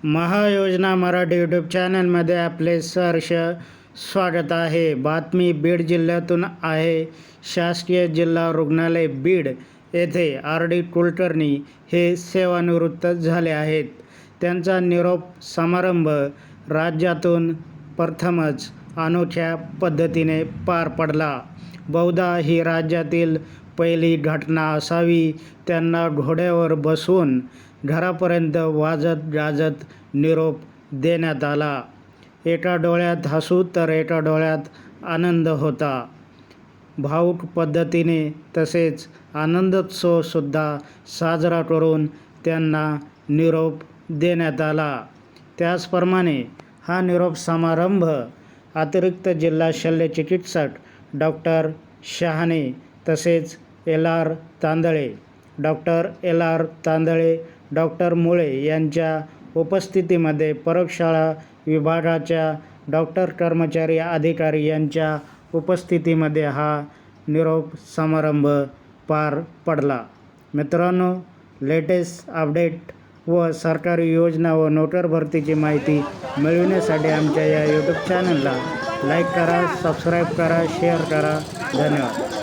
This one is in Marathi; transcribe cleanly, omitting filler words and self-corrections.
महायोजना मराठी यूट्यूब चॅनलमध्ये आपले सहर्ष स्वागत आहे. बातमी बीड जिल्ह्यातून आहे. शासकीय जिल्हा रुग्णालय बीड येथे RD कुलकर्णी हे सेवानिवृत्त झाले आहेत. त्यांचा निरोप समारंभ राज्यातून प्रथमच अनोख्या पद्धतीने पार पडला. बहुधा ही राज्यातील पहिली घटना असावी. त्यांना घोड्यावर बसवून घरापर्यंत वाजत गाजत निरोप देण्यात आला. एका डोळ्यात हसू तर एका डोळ्यात आनंद होता. भावुक पद्धतीने तसेच आनंदोत्सवसुद्धा साजरा करून त्यांना निरोप देण्यात आला. त्याचप्रमाणे हा निरोप समारंभ अतिरिक्त जिल्हा शल्यचिकित्सक डॉक्टर शहाणे तसेच LR Tandale, doctor Tandale, doctor मुळे यांच्या उपस्थितीमध्ये प्रयोगशाळा विभागाच्या डॉक्टर, कर्मचारी, अधिकारी यांच्या उपस्थितीमध्ये हा निरोप समारंभ पार पडला. मित्रांनो, लेटेस्ट अपडेट व सरकारी योजना व नोकर भरतीची माहिती मिळविण्यासाठी आमच्या या यूट्यूब चॅनलला लाईक करा, सबस्क्राईब करा, शेअर करा. धन्यवाद.